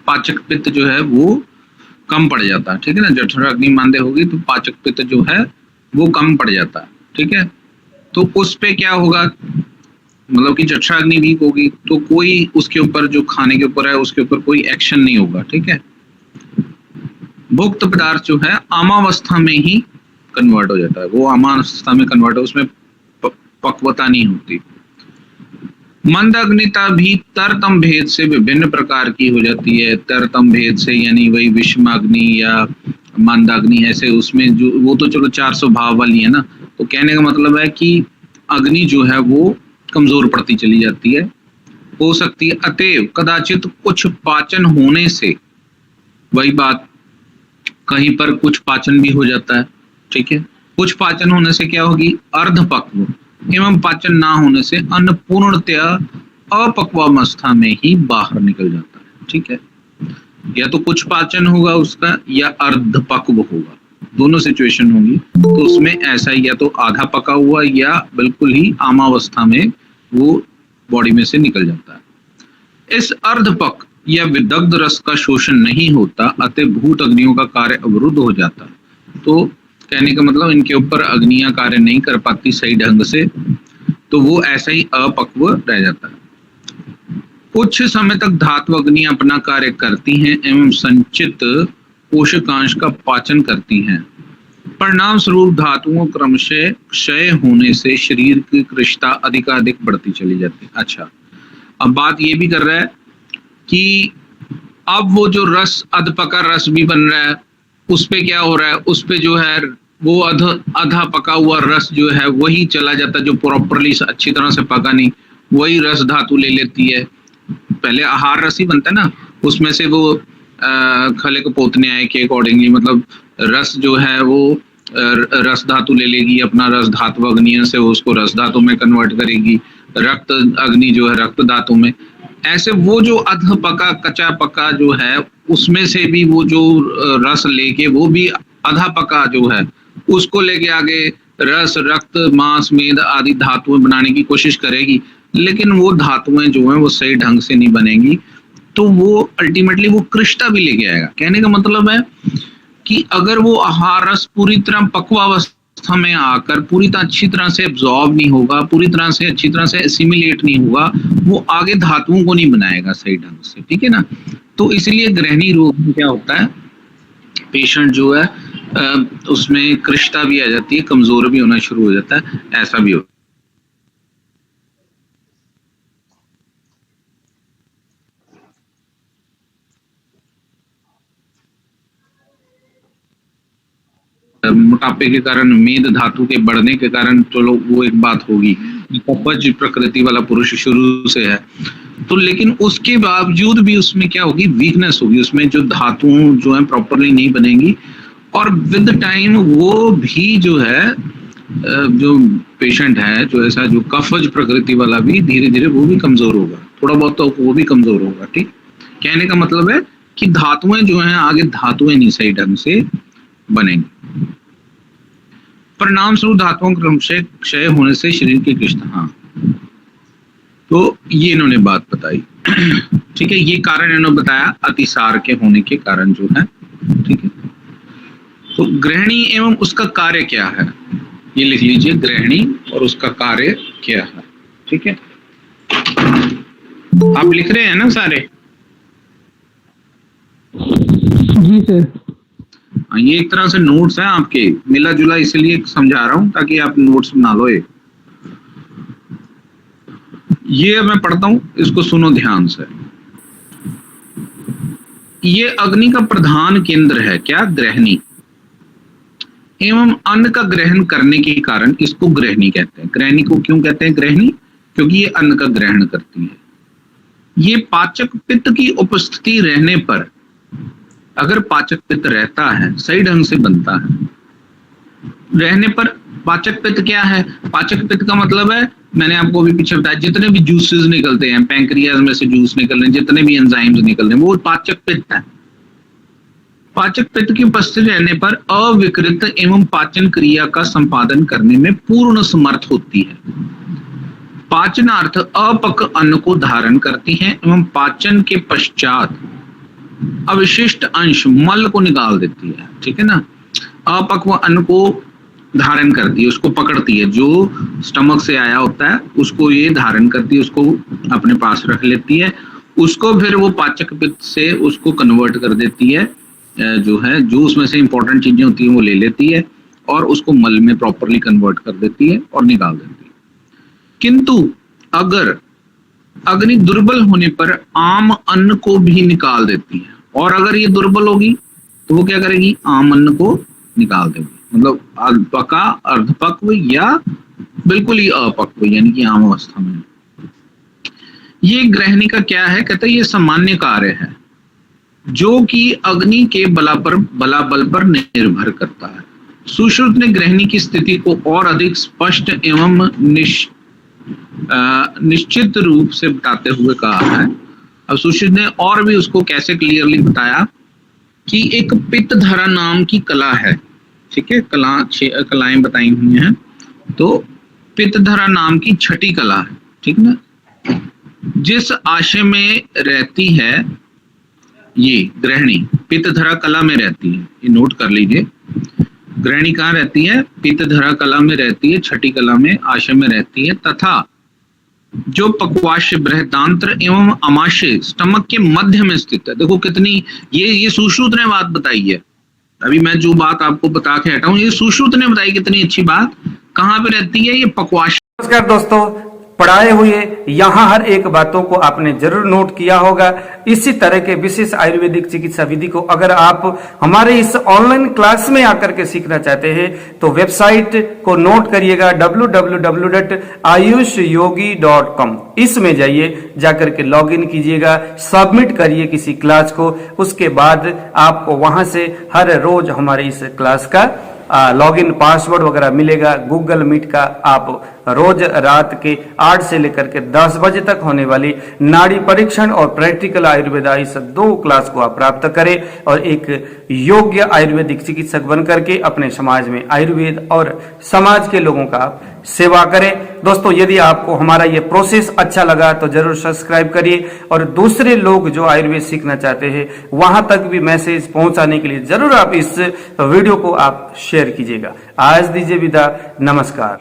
पाचक पित्त जो है वो कम पड़ जाता है, ठीक है ना। जठराग्नि मांदे होगी तो पाचक पित्त जो है वो कम पड़ जाता है, ठीक है। तो उस पे क्या होगा, मतलब कि जठराग्नि वीक होगी तो कोई उसके ऊपर जो खाने के ऊपर है उसके ऊपर कोई एक्शन नहीं होगा, ठीक है। भुक्त पदार्थ जो है आमावस्था में ही कन्वर्ट हो जाता है, वो आमावस्था में कन्वर्ट हो, उसमें पक्वता नहीं होती। मंद अग्निता भी तरतम भेद से विभिन्न प्रकार की हो जाती है। तरतम भेद से यानी वही विषमाग्नि या मंदाग्नि, ऐसे उसमें जो वो तो चलो 400 भाव वाली है ना, तो कहने का मतलब है कि अग्नि जो है वो कमजोर पड़ती चली जाती है, हो सकती है। अतएव कदाचित कुछ पाचन होने से, वही बात, कहीं पर कुछ पाचन भी हो जाता है, ठीक है। कुछ पाचन होने से क्या होगी, अर्धपक्व एवं पाचन ना होने से अन्न पूर्णतया अपक्वावस्था में ही बाहर निकल जाता है, ठीक है। या तो कुछ पाचन होगा उसका या अर्धपक्व होगा, दोनों सिचुएशन होगी। तो उसमें ऐसा ही या तो आधा पका हुआ या बिल्कुल ही आमावस्था में वो बॉडी में से निकल जाता है। इस अर्धपक या विदग्ध रस का शोषण नहीं होता, अतः भूत अग्नियों का कार्य अवरुद्ध हो जाता है। तो कहने का मतलब इनके ऊपर अग्नियां कार्य नहीं कर पाती सही ढंग से, तो वो ऐसा ही अपक्व रह जाता है। कुछ समय तक धातु अग्नियां अपना कार्य करती हैं एवं संचित पोषकांश का पाचन करती हैं। परिणाम स्वरूप धातुओं क्रमशः क्षय होने से शरीर की कृशता अधिकाधिक बढ़ती चली जाती है। अच्छा, अब बात ये भी कर रहा है कि अब वो जो रस, अधपका रस भी बन रहा है, उस पे क्या हो रहा है, उस पे जो है वो आधा पका हुआ रस जो है वही चला जाता है, जो प्रॉपरली अच्छी तरह से पका नहीं, वही रस धातु ले लेती है। पहले आहार रस ही बनता है ना, उसमें से वो खले को पोतने आए के अकॉर्डिंगली, मतलब रस जो है वो रस धातु ले लेगी, अपना रस धातु अग्नि से उसको रस धातु में कन्वर्ट करेगी, रक्त अग्नि जो है रक्त धातु में। ऐसे वो जो अध पका कच्चा पका जो है उसमें से भी वो जो रस लेके वो भी आधा पका जो है उसको लेके आगे रस, रक्त, मांस, मेद आदि धातुएं बनाने की कोशिश करेगी, लेकिन वो धातुएं जो हैं वो सही ढंग से नहीं बनेंगी, तो वो अल्टीमेटली वो कृष्णा भी लेके आएगा। कहने का मतलब है कि अगर वो आहार रस पूरी तरह पक्वावस्था में आकर पूरी तरह अच्छी तरह से एब्जॉर्ब नहीं होगा, पूरी तरह से अच्छी तरह से एसिमिलेट नहीं होगा, वो आगे धातुओं को नहीं बनाएगा सही ढंग से, ठीक है ना। तो इसलिए गृहिणी रोग में क्या होता है, पेशेंट जो है उसमें कृष्णा भी आ जाती है, कमजोर भी होना शुरू हो जाता है, ऐसा भी होता है। मोटापे के कारण, मेद धातु के बढ़ने के कारण, चलो वो एक बात होगी, कपज प्रकृति वाला पुरुष शुरू से है, तो लेकिन उसके बावजूद भी उसमें क्या होगी, वीकनेस होगी, उसमें जो धातुओं जो है प्रॉपरली नहीं बनेंगी, और विद टाइम वो भी जो है जो पेशेंट है जो ऐसा जो कफज प्रकृति वाला भी धीरे धीरे वो भी कमजोर होगा, थोड़ा बहुत तो वो भी कमजोर होगा, ठीक। कहने का मतलब है कि धातुएं जो हैं आगे धातुएं नहीं सही ढंग से बनेंगी। परिणाम स्वरूप धातुओं क्रमशः क्षय होने से शरीर की कृष्णा, हाँ, तो ये इन्होंने बात बताई, ठीक है। ये कारण इन्होंने बताया अतिसार के होने के कारण जो है, ठीक है। तो गृहिणी एवं उसका कार्य क्या है, ये लिख लीजिए, गृहिणी और उसका कार्य क्या है, ठीक है। आप लिख रहे हैं ना सारे? जी सर। ये एक तरह से नोट्स हैं आपके, मिला जुला इसलिए समझा रहा हूं ताकि आप नोट्स बना लो। ये मैं पढ़ता हूं, इसको सुनो ध्यान से। ये अग्नि का प्रधान केंद्र है, क्या, गृहिणी, एवं अन्न का ग्रहण करने के कारण इसको गृहिणी कहते हैं। गृहिणी को क्यों कहते हैं गृहिणी, क्योंकि ये अन्न का ग्रहण करती है। ये पाचक पित्त की उपस्थिति रहने पर, अगर पाचक पित्त रहता है, सही ढंग से बनता है, रहने पर, पाचक पित्त क्या है, पाचक पित्त का मतलब है, मैंने आपको अभी पीछे बताया, जितने भी जूसेस निकलते हैं, पैंक्रियाज में से जूस निकल रहे हैं, जितने भी एंजाइम्स निकल रहे हैं, वो पाचक पित्त है। पाचक पित्त की उपस्थिति रहने पर अविकृत एवं पाचन क्रिया का संपादन करने में पूर्ण समर्थ होती है। पाचनार्थ अपक अन्न को धारण करती हैं एवं पाचन के पश्चात अवशिष्ट अंश मल को निकाल देती है, ठीक है ना। अपक्व अन्न को धारण करती है, उसको पकड़ती है, जो स्टमक से आया होता है उसको ये धारण करती है, उसको अपने पास रख लेती है, उसको फिर वो पाचक पित्त से उसको कन्वर्ट कर देती है, जो है जो उसमें से इंपॉर्टेंट चीजें होती हैं वो ले लेती है और उसको मल में प्रॉपरली कन्वर्ट कर देती है और निकाल देती है। किंतु अगर अग्नि दुर्बल होने पर आम अन्न को भी निकाल देती है, और अगर ये दुर्बल होगी तो वो क्या करेगी, आम अन्न को निकाल देगी, मतलब पका, अर्धपक्व या बिल्कुल ही अपक्व, यानी कि आम अवस्था में। ये गृहिणी का क्या है, कहते हैं ये सामान्य कार्य है जो कि अग्नि के बलाबल पर निर्भर करता है। सुश्रुत ने गृहिणी की स्थिति को और अधिक स्पष्ट एवं निश्चित रूप से बताते हुए कहा है। अब सुश्रुत ने और भी उसको कैसे क्लियरली बताया कि एक पित्तधरा नाम की कला है, ठीक है, कलाएं बताई हुई हैं, तो पित्तधरा नाम की छठी कला है, ठीक ना, जिस आशय में रहती है ये गृहिणी, पित्तधरा कला में रहती है, ये नोट कर लीजिए। गृहिणी कहाँ रहती है, पित्तधरा कला में रहती है, छठी कला में आशय में रहती है, तथा जो पक्वाशय, बृहदांत्र एवं अमाशय स्टमक के मध्य में स्थित है। देखो कितनी ये सुश्रुत ने बात बताई है, अभी मैं जो बात आपको बता के हटा हूं ये सुश्रुत ने बताई, कितनी अच्छी बात। कहाँ पे रहती है ये पक्वाशय। नमस्कार दोस्तों, पढ़ाए हुए यहाँ हर एक बातों को आपने जरूर नोट किया होगा। इसी तरह के विशेष आयुर्वेदिक चिकित्सा विधि को अगर आप हमारे इस ऑनलाइन क्लास में आकर के सीखना चाहते हैं तो वेबसाइट को नोट करिएगा www.ayushyogi.com। इसमें जाइए, जाकर के लॉगिन कीजिएगा, सबमिट करिए किसी क्लास को, उसके बाद आपको वहां से हर रोज हमारे इस क्लास का लॉगिन पासवर्ड वगैरह मिलेगा। गूगल मीट का आप रोज रात के 8 से लेकर के 10 बजे तक होने वाली नाड़ी परीक्षण और प्रैक्टिकल आयुर्वेदा, इस 2 क्लास को आप प्राप्त करें और एक योग्य आयुर्वेदिक चिकित्सक बनकर के अपने समाज में आयुर्वेद और समाज के लोगों का आप सेवा करें। दोस्तों, यदि आपको हमारा ये प्रोसेस अच्छा लगा तो जरूर सब्सक्राइब करिए और दूसरे लोग जो आयुर्वेद सीखना चाहते हैं वहां तक भी मैसेज पहुंचाने के लिए जरूर आप इस वीडियो को आप शेयर कीजिएगा। आज दीजिए विदा, नमस्कार।